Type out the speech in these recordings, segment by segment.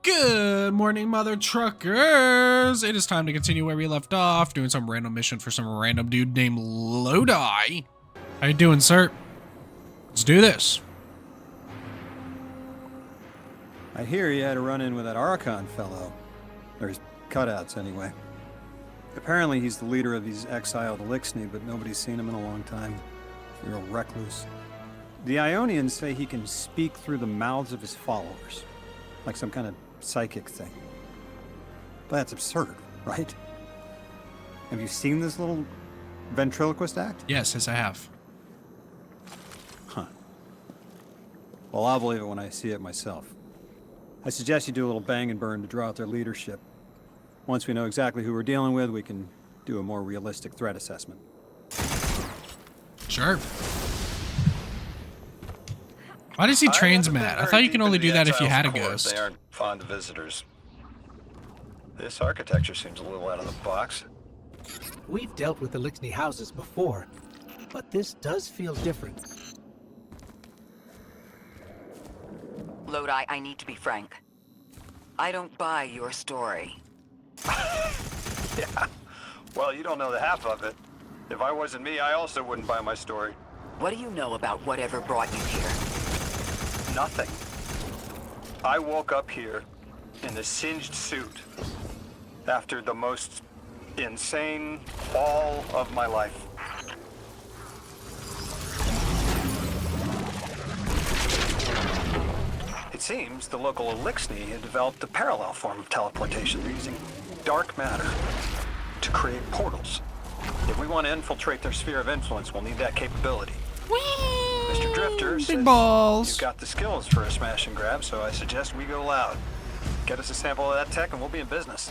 Good morning, mother truckers. It is time to continue where we left off, doing some random mission for some random dude named Lodi. How you doing, sir? Let's do this. I hear you had a run-in with that Archon fellow. Or his cutouts, anyway. Apparently he's the leader of these exiled Elixni, but nobody's seen him in a long time. You're a recluse. The Ionians say he can speak through the mouths of his followers. Like some kind of psychic thing. But that's absurd, right? Have you seen this little ventriloquist act? Yes, I have. Huh. Well, I'll believe it when I see it myself. I suggest you do a little bang and burn to draw out their leadership. Once we know exactly who we're dealing with, we can do a more realistic threat assessment. Sure. Why does he transmat? I thought you can only do that if you had a ghost. They aren't fond of visitors. This architecture seems a little out of the box. We've dealt with Elixni houses before, but this does feel different. Lodi, I need to be frank. I don't buy your story. Yeah. Well, you don't know the half of it. If I wasn't me, I also wouldn't buy my story. What do you know about whatever brought you here? Nothing. I woke up here in a singed suit after the most insane fall of my life. It seems the local Elixni had developed a parallel form of teleportation. They're using dark matter to create portals. If we want to infiltrate their sphere of influence, we'll need that capability. Mr. Drifter says you've got the skills for a smash and grab, so I suggest we go loud. Get us a sample of that tech and we'll be in business.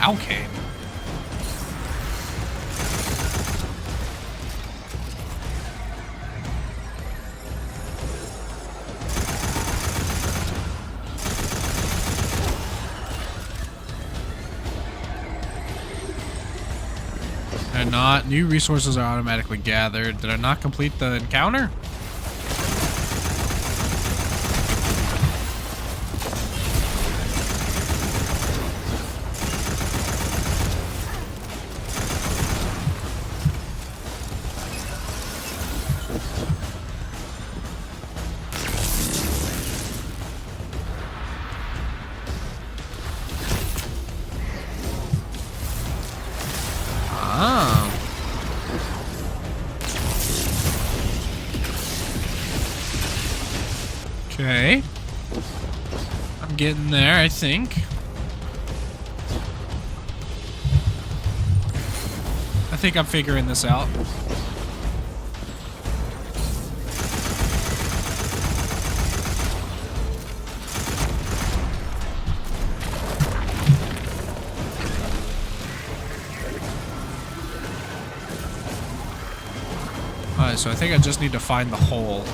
Okay. They're not. New resources are automatically gathered. Did I not complete the encounter? Okay. I'm getting there, I think. I think I'm figuring this out. Alright, so I think I just need to find the hole.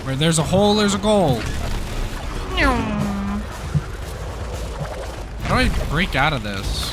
Where there's a hole, there's a goal. How do I break out of this?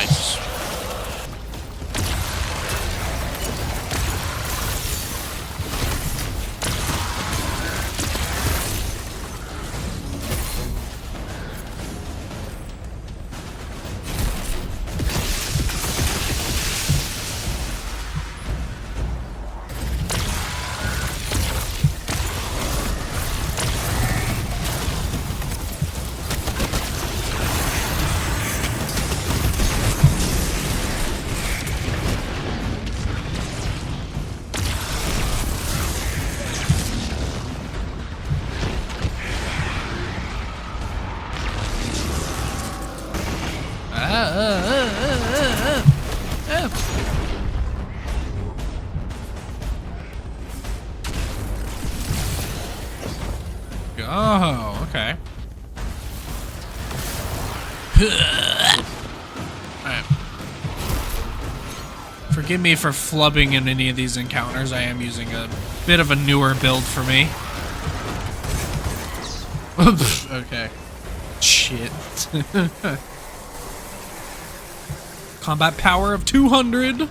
Nice. Oh, okay. Alright. Forgive me for flubbing in any of these encounters. I am using a bit of a newer build for me. Okay. Shit. Combat power of 200.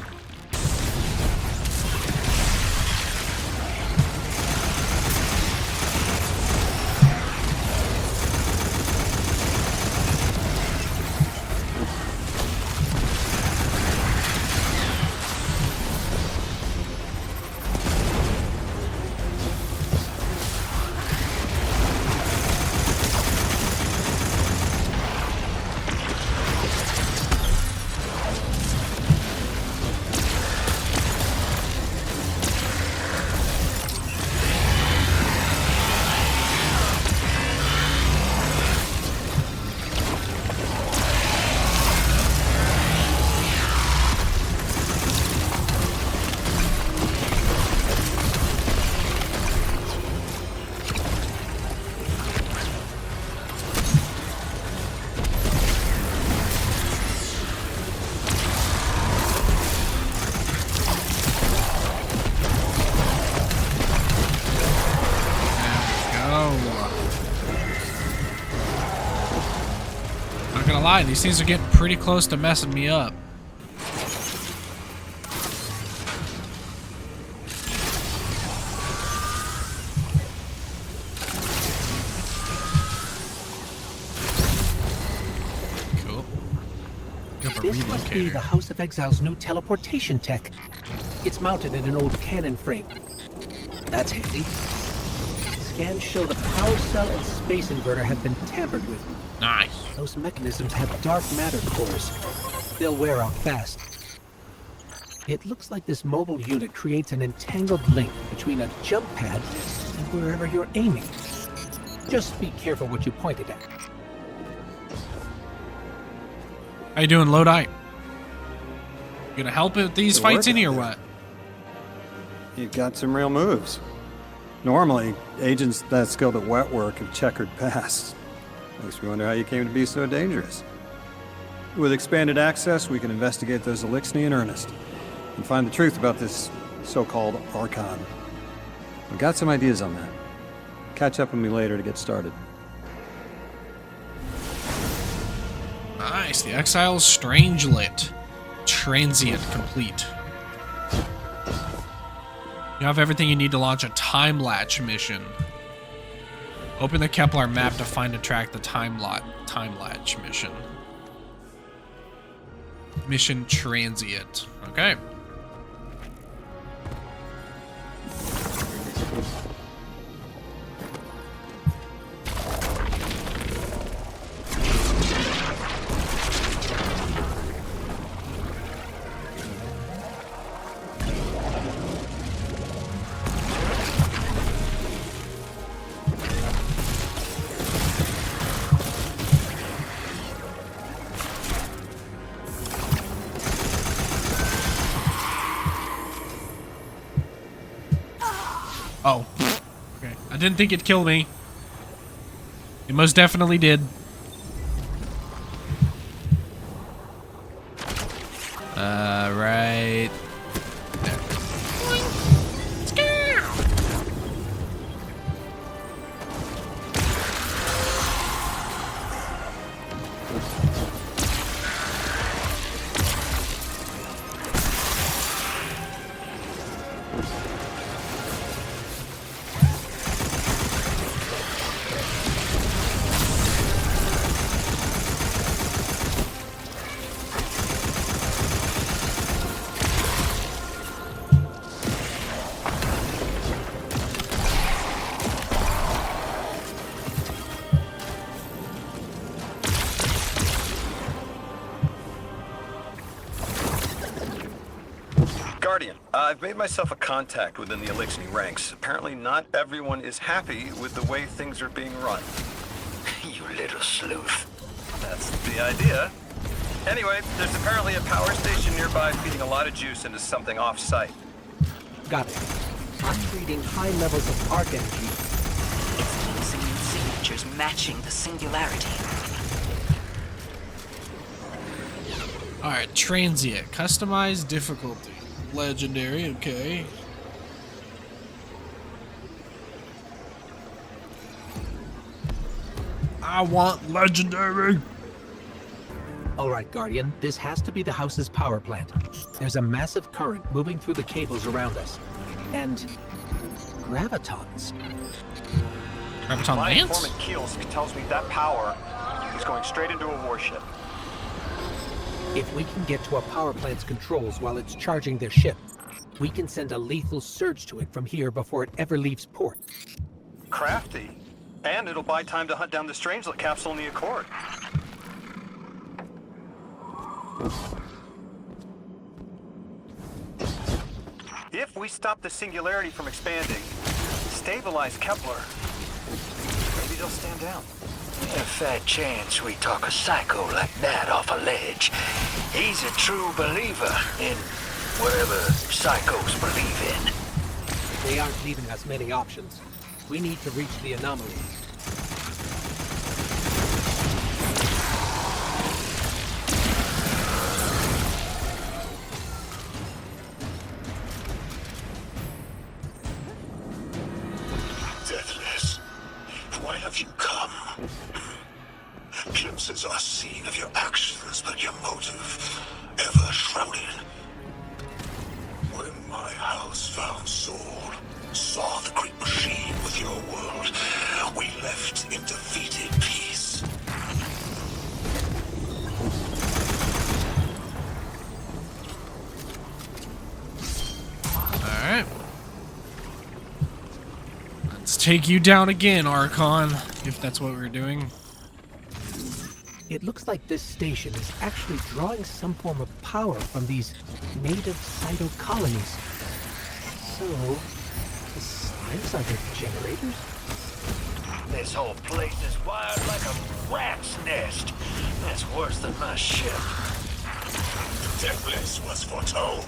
These things are getting pretty close to messing me up. Cool. This must be the House of Exile's new teleportation tech. It's mounted in an old cannon frame. That's handy. Scans show the power cell and space inverter have been tampered with. Nice. Those mechanisms have dark matter cores. They'll wear out fast. It looks like this mobile unit creates an entangled link between a jump pad and wherever you're aiming. Just be careful what you pointed at. How you doing, Lodi? You gonna help with these Good fights work any or out there. what? You've got some real moves. Normally, agents that skilled at wet work have checkered past. Makes me wonder how you came to be so dangerous. With expanded access, we can investigate those Elixni in earnest and find the truth about this so-called Archon. I've got some ideas on that. Catch up with me later to get started. Nice. The Exile's Strangelit. Transient complete. You have everything you need to launch a time latch mission. Open the Kepler map to find and track the time latch mission. Mission Transient. Okay. Oh. Okay. I didn't think it'd kill me. It most definitely did. Right. Guardian, I've made myself a contact within the Elixni ranks. Apparently not everyone is happy with the way things are being run. You little sleuth. That's the idea. Anyway, there's apparently a power station nearby feeding a lot of juice into something off-site. Got it. I'm reading high levels of arc energy. It's losing in signatures matching the singularity. Alright, transient. Customized difficulty. Legendary, okay. I want legendary! Alright, Guardian, this has to be the house's power plant. There's a massive current moving through the cables around us. And gravitons. Graviton My Lance? informant Keels tells me that power is going straight into a warship. If we can get to a power plant's controls while it's charging their ship, we can send a lethal surge to it from here before it ever leaves port. Crafty. And it'll buy time to hunt down the Strangelet capsule in the Accord. If we stop the singularity from expanding, stabilize Kepler, maybe they'll stand down. A fair chance we talk a psycho like that off a ledge. He's a true believer in whatever psychos believe in. They aren't leaving us many options. We need to reach the anomaly. Deathless, why have you come? Glimpses are seen of your actions, but your motive ever shrouded. When my house found Soul, saw the great machine with your world, we left in defeated peace. Alright. Let's take you down again, Archon, if that's what we're doing. It looks like this station is actually drawing some form of power from these native cyto colonies. So, the slimes are their generators? This whole place is wired like a rat's nest. That's worse than my ship. Deathless was foretold.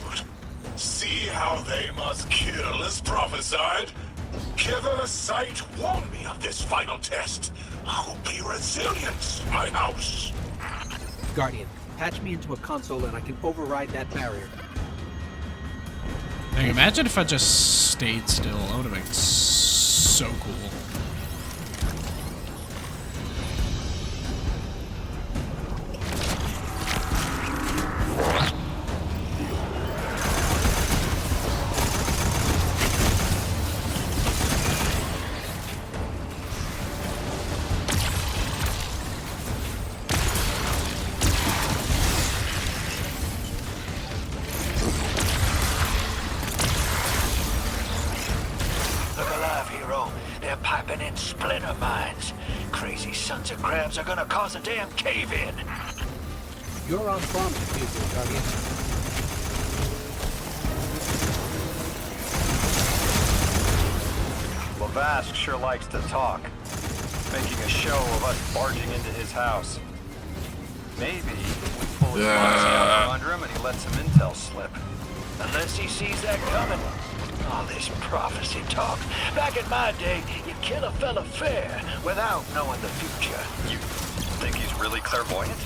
See how they must kill as prophesied? Kiver Sight warned me of this final test. I'll be resilient, my house. Guardian, patch me into a console and I can override that barrier. Like, imagine if I just stayed still. That would have been so cool. They're piping in splinter mines. Crazy sons of crabs are gonna cause a damn cave-in. You're on bomb defusal, Guardian. Lavask sure likes to talk, making a show of us barging into his house. Maybe we pull his box out from under him and he lets some intel slip. Unless he sees that coming. All this prophecy talk. Back in my day, you kill a fella fair without knowing the future. You think he's really clairvoyant?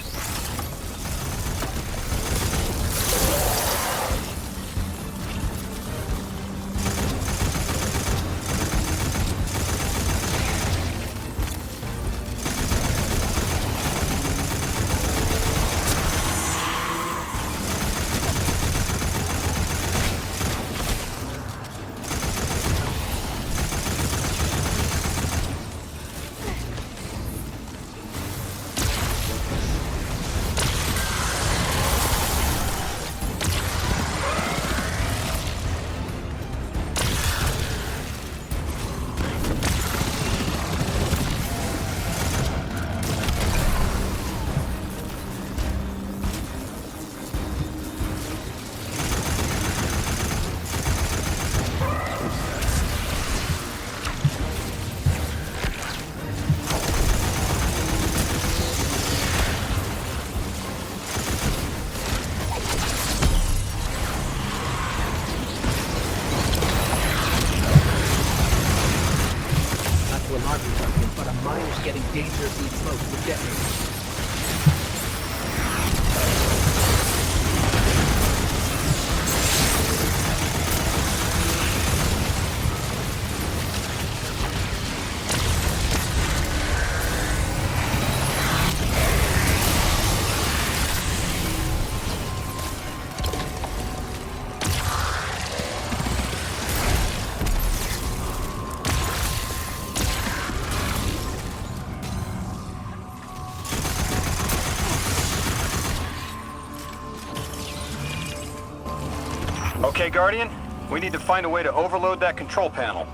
Okay, Guardian. We need to find a way to overload that control panel.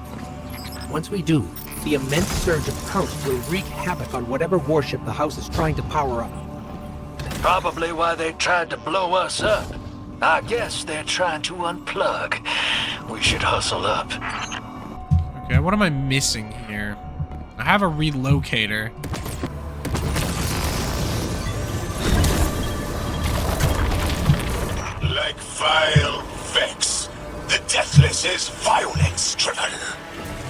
Once we do, the immense surge of current will wreak havoc on whatever warship the house is trying to power up. Probably why they tried to blow us up. I guess they're trying to unplug. We should hustle up. Okay, what am I missing here? I have a relocator. Like vile Vex, the Deathless is violence-driven.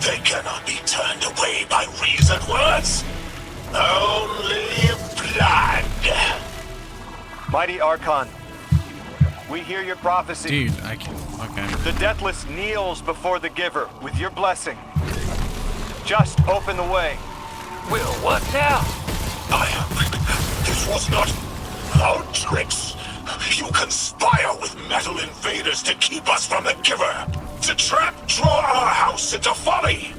They cannot be turned away by reasoned words. Only blood. Mighty Archon, we hear your prophecy. Dude, I can. Okay. The Deathless kneels before the Giver with your blessing. Just open the way. Will, what now? This was not our tricks. You conspire with metal invaders to keep us from the Giver. To draw our house into folly.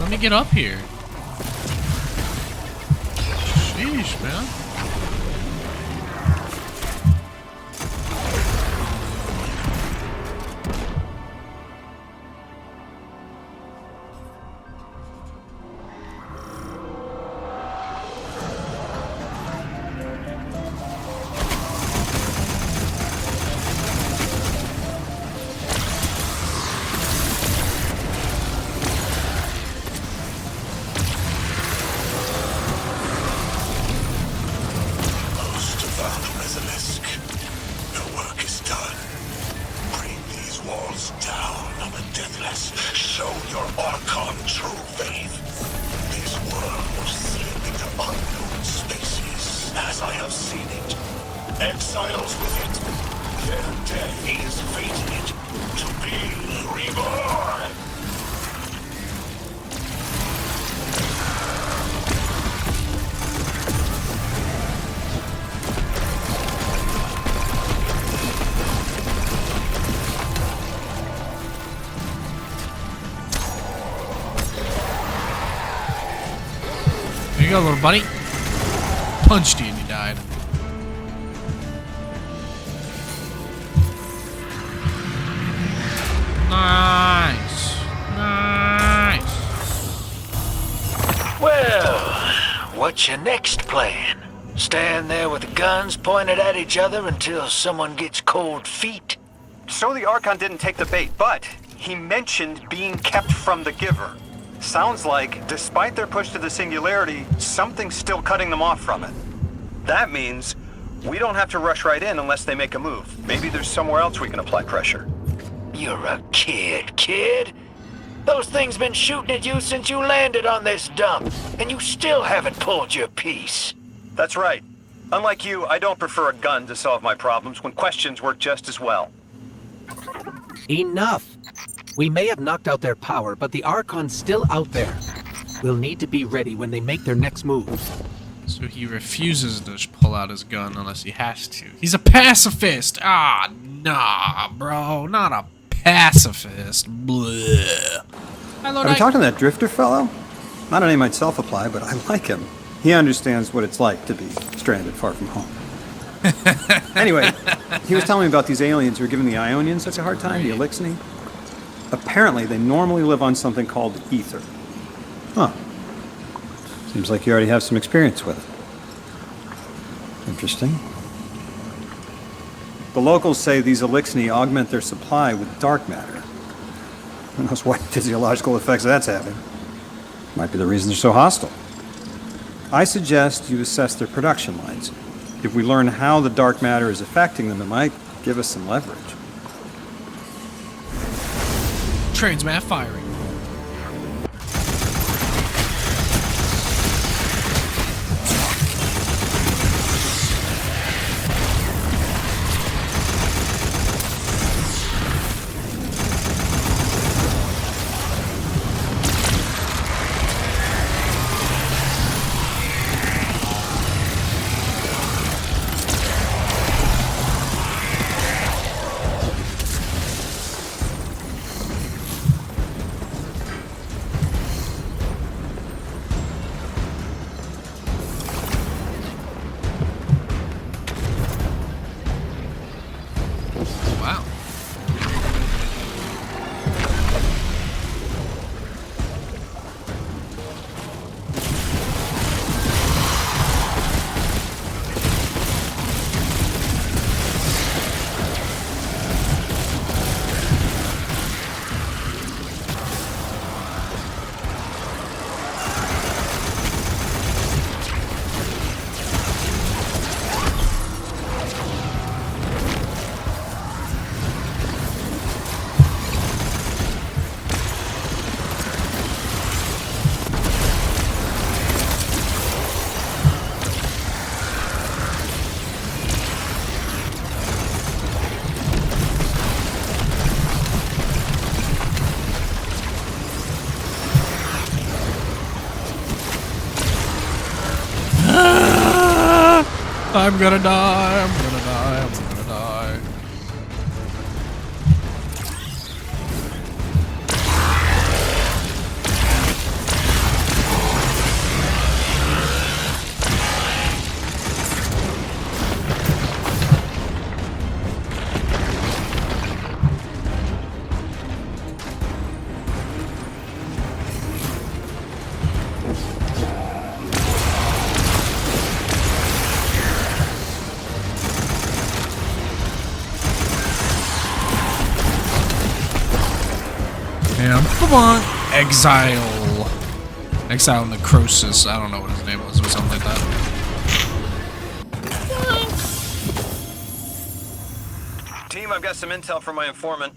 Let me get up here. Sheesh, man. Exiles with it. Their death is fated to be reborn. There you go, little buddy. Punched you and you died. Nice. Nice. Well, what's your next plan? Stand there with the guns pointed at each other until someone gets cold feet? So the Archon didn't take the bait, but he mentioned being kept from the Giver. Sounds like, despite their push to the Singularity, something's still cutting them off from it. That means we don't have to rush right in unless they make a move. Maybe there's somewhere else we can apply pressure. You're a kid. Those things been shooting at you since you landed on this dump, and you still haven't pulled your piece. That's right. Unlike you, I don't prefer a gun to solve my problems when questions work just as well. Enough! We may have knocked out their power, but the Archon's still out there. We'll need to be ready when they make their next move. So he refuses to pull out his gun unless he has to. He's a pacifist! Ah, nah, bro. Not a pacifist. Bleh. Have you talked to that drifter fellow? Not a name I'd self-apply, but I like him. He understands what it's like to be stranded far from home. Anyway, he was telling me about these aliens who are giving the Ionians such a hard time, the Elixni. Apparently, they normally live on something called ether. Huh. Seems like you already have some experience with it. Interesting. The locals say these Elixni augment their supply with dark matter. Who knows what physiological effects that's having. Might be the reason they're so hostile. I suggest you assess their production lines. If we learn how the dark matter is affecting them, it might give us some leverage. Transmat firing. I'm gonna die, I'm gonna die, I'm gonna die. Yeah, come on. Exile. Exile Necrosis. I don't know what his name was or something like that. Team, I've got some intel from my informant.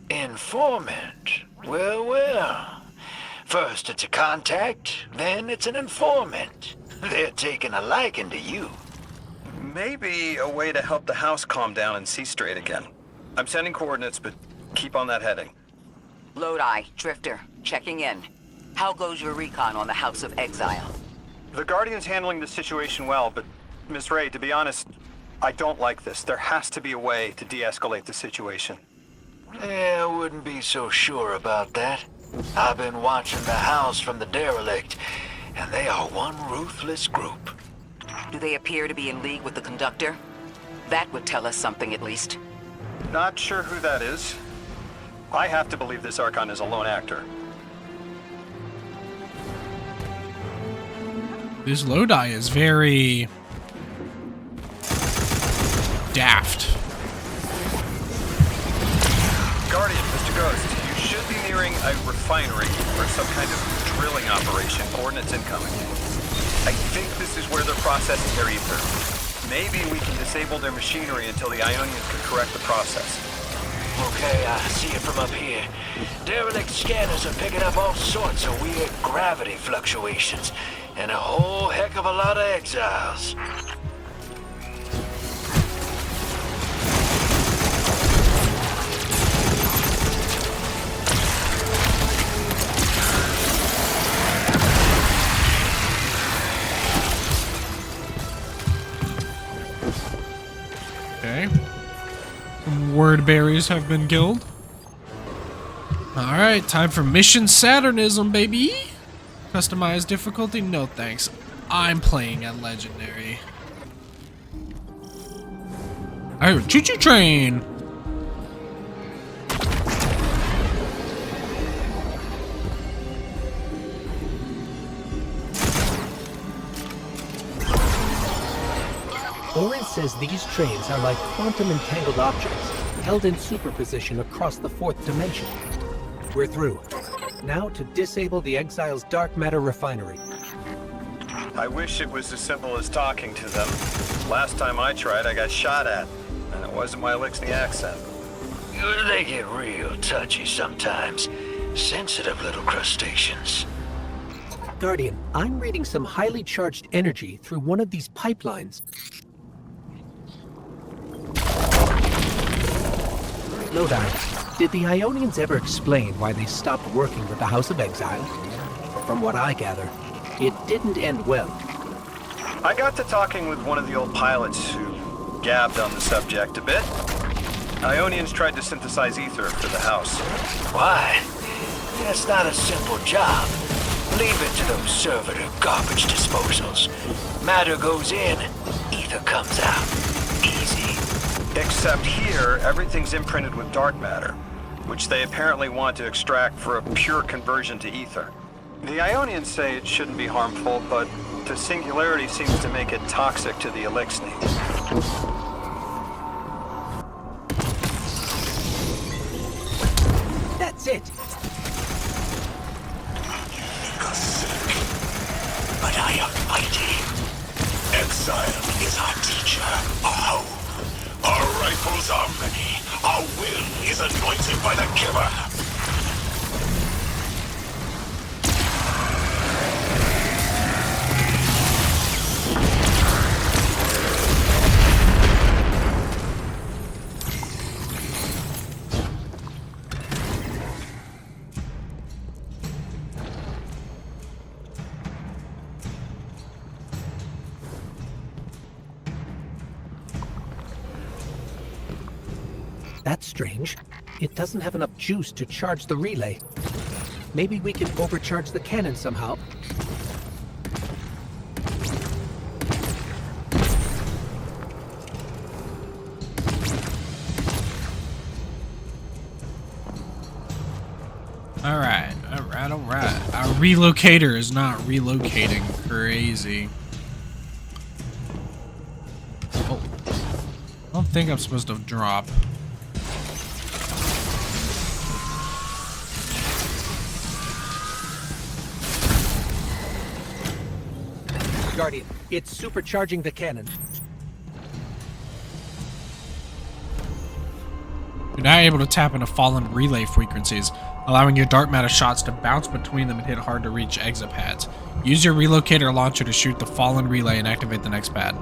Informant? Well, well. First it's a contact, then it's an informant. They're taking a liking to you. Maybe a way to help the house calm down and see straight again. I'm sending coordinates, but keep on that heading. Lodi, Drifter, checking in. How goes your recon on the House of Exile? The Guardian's handling the situation well, but Miss Ray, to be honest, I don't like this. There has to be a way to de-escalate the situation. I wouldn't be so sure about that. I've been watching the house from the derelict, and they are one ruthless group. Do they appear to be in league with the Conductor? That would tell us something at least. Not sure who that is. I have to believe this Archon is a lone actor. This Lodi is very daft. Guardian, Mr. Ghost, you should be nearing a refinery or some kind of drilling operation. Coordinates incoming. I think this is where they're processing their ether. Maybe we can disable their machinery until the Ionians can correct the process. Okay, I see it from up here. Derelict scanners are picking up all sorts of weird gravity fluctuations, and a whole heck of a lot of exiles. Okay. Some word berries have been killed. Alright, time for Mission Saturnism, baby! Customized difficulty? No thanks. I'm playing at Legendary. I hear a choo-choo train! Orin says these trains are like quantum entangled objects, held in superposition across the fourth dimension. We're through. Now to disable the Exile's dark matter refinery. I wish it was as simple as talking to them. Last time I tried, I got shot at. And it wasn't my Elixni accent. They get real touchy sometimes. Sensitive little crustaceans. Guardian, I'm reading some highly charged energy through one of these pipelines. Lodi, did the Ionians ever explain why they stopped working with the House of Exile? From what I gather, it didn't end well. I got to talking with one of the old pilots who gabbed on the subject a bit. Ionians tried to synthesize ether for the house. Why? That's not a simple job. Leave it to those servitor garbage disposals. Matter goes in, ether comes out. Easy. Except here, everything's imprinted with dark matter, which they apparently want to extract for a pure conversion to ether. The Ionians say it shouldn't be harmful, but the singularity seems to make it toxic to the Elixni. That's it! Sick. But I am mighty. Exile is our teacher, our home. Our rifles are many. Our will is anointed by the giver. That's strange. It doesn't have enough juice to charge the relay. Maybe we can overcharge the cannon somehow. Alright. Our relocator is not relocating. Crazy. Oh. I don't think I'm supposed to drop. Guardian, it's supercharging the cannon. You're now able to tap into fallen relay frequencies, allowing your dark matter shots to bounce between them and hit hard to reach exit pads. Use your relocator launcher to shoot the fallen relay and activate the next pad.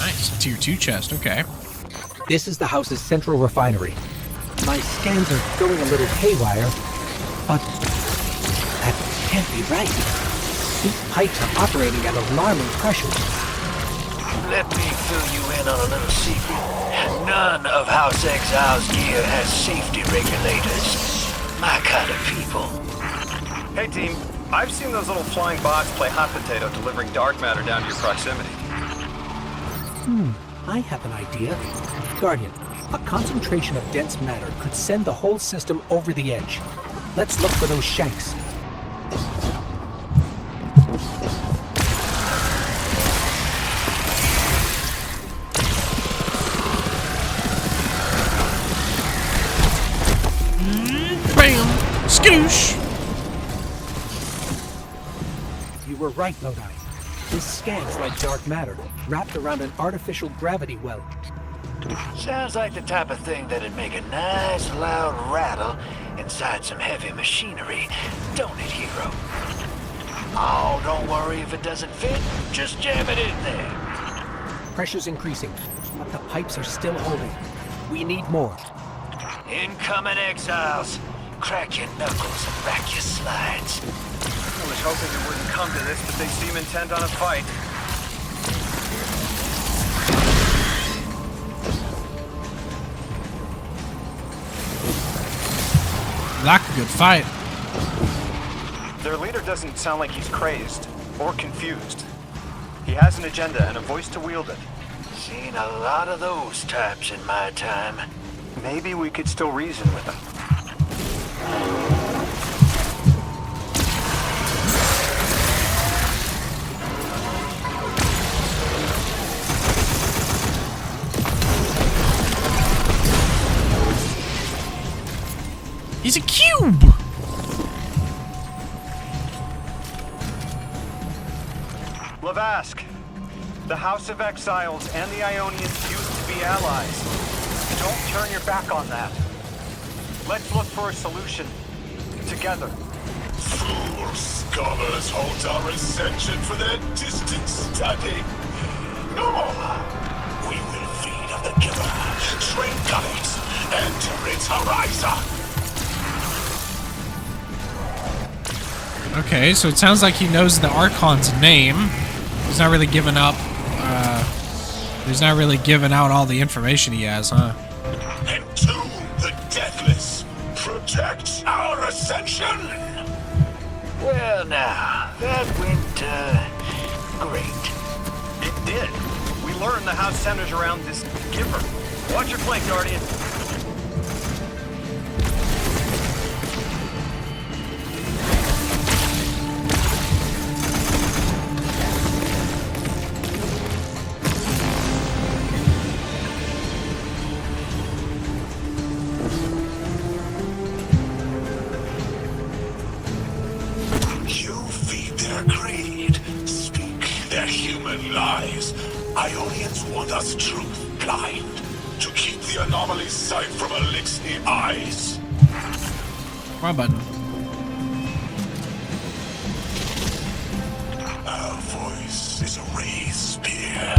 Nice, tier 2 chest, okay. This is the house's central refinery. My scans are going a little haywire, but that can't be right. These pipes are operating at alarming pressures. Let me fill you in on a little secret. None of House Exile's gear has safety regulators. My kind of people. Hey team, I've seen those little flying bots play hot potato delivering dark matter down to your proximity. I have an idea. Guardian, a concentration of dense matter could send the whole system over the edge. Let's look for those shanks. Bam! Skoosh! You were right, Lodi. This scans like dark matter, wrapped around an artificial gravity well. Sounds like the type of thing that'd make a nice loud rattle inside some heavy machinery, don't it, hero? Oh, don't worry if it doesn't fit. Just jam it in there. Pressure's increasing, but the pipes are still holding. We need more. Incoming exiles. Crack your knuckles and rack your slides. I was hoping it wouldn't come to this, but they seem intent on a fight. Like a good fight. Their leader doesn't sound like he's crazed or confused. He has an agenda and a voice to wield it. Seen a lot of those types in my time. Maybe we could still reason with him. He's a cube! Lavask, the House of Exiles and the Ionians used to be allies. Don't turn your back on that. Let's look for a solution. Together. Fool scholars hold our ascension for their distant study. No! We will feed on the giver, train guides, enter its horizon. Okay, so it sounds like he knows the Archon's name. He's not really giving up, he's not really giving out all the information he has, huh? Entomb the deathless. Protect our ascension. Well now, that went, great. It did. We learned the house centers around this giver. Watch your flank, Guardian. Ionians want us truth blind, to keep the anomaly sight from Elixir eyes. Wrong button. Our voice is a raised spear,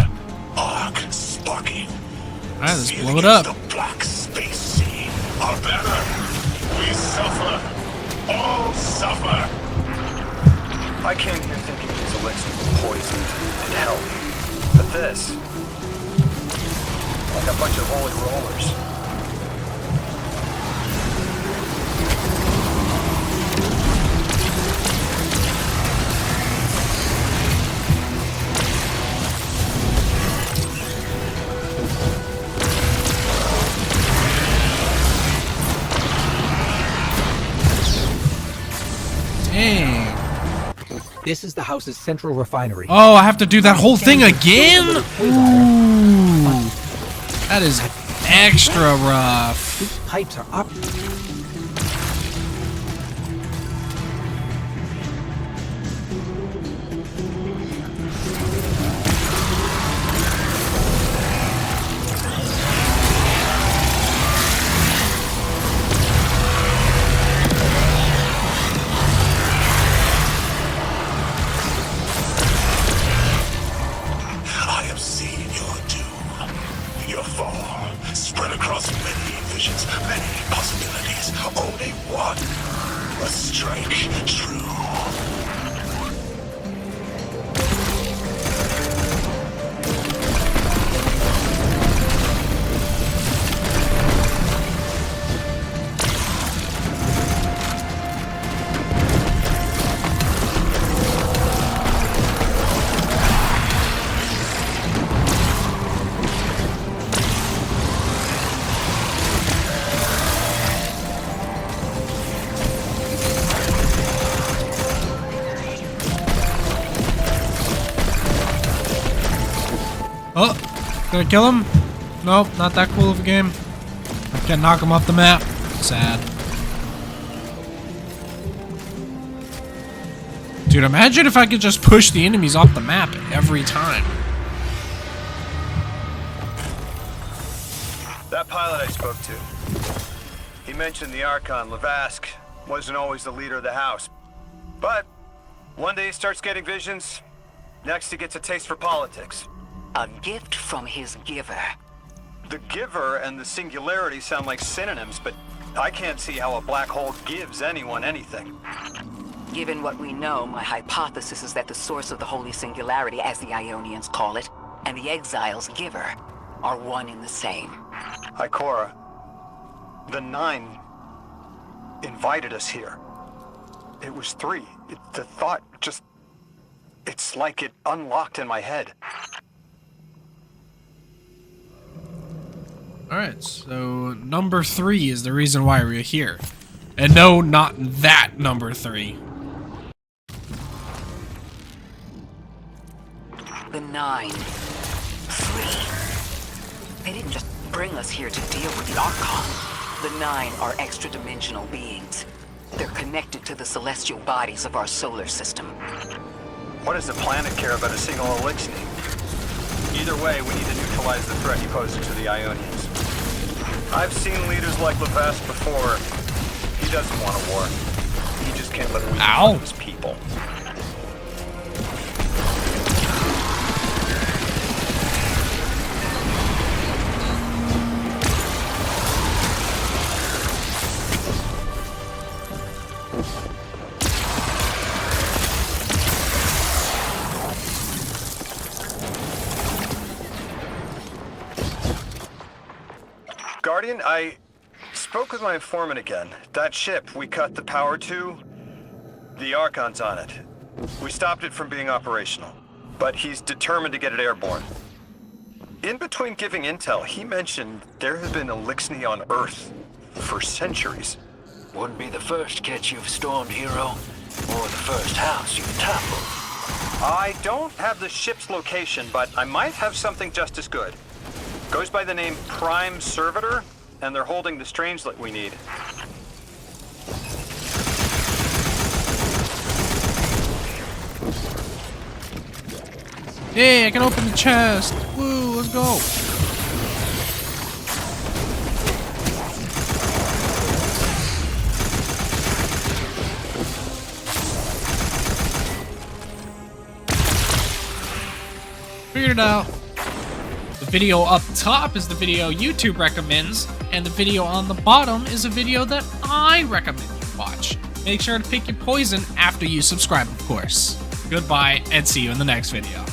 arc sparking. Alright, let's Sealing blow it up. into the black space sea are better. We suffer. All suffer. I came here thinking these elixirs were poisoned and healthy. But this, like a bunch of holy rollers. Dang. This is the house's central refinery. Oh, I have to do that whole thing again? Ooh. That is extra rough. These pipes are up. I have seen your doom, your fall, spread across many visions, many possibilities. Only one must strike true. Oh, did I kill him? Nope, not that cool of a game. I can't knock him off the map. Sad. Dude, imagine if I could just push the enemies off the map every time. That pilot I spoke to, he mentioned the Archon, Lavask, wasn't always the leader of the house. But one day he starts getting visions, next he gets a taste for politics. A gift from his giver. The giver and the singularity sound like synonyms, but I can't see how a black hole gives anyone anything. Given what we know, my hypothesis is that the source of the Holy Singularity, as the Ionians call it, and the Exile's giver are one and the same. Ikora, the Nine invited us here. It was 3. The thought just... It's like it unlocked in my head. Alright, so number 3 is the reason why we're here. And no, not that number 3. The 9. 3. They didn't just bring us here to deal with the Archon. The 9 are extra-dimensional beings. They're connected to the celestial bodies of our solar system. What does the planet care about a single Elixir? Either way, we need to neutralize the threat he poses to the Ionians. I've seen leaders like Lavask before. He doesn't want a war. He just can't let Ow. his people. Guardian, I spoke with my informant again. That ship we cut the power to, the Archon's on it. We stopped it from being operational, but he's determined to get it airborne. In between giving intel, he mentioned there have been Elixir on Earth for centuries. Wouldn't be the first catch you've stormed, hero, or the first house you've toppled. I don't have the ship's location, but I might have something just as good. Goes by the name Prime Servitor, and they're holding the strangelet we need. Hey, I can open the chest. Woo, let's go. Figured it out. The Video up top is the video YouTube recommends, and the video on the bottom is a video that I recommend you watch. Make sure to pick your poison after you subscribe, of course. Goodbye, and see you in the next video.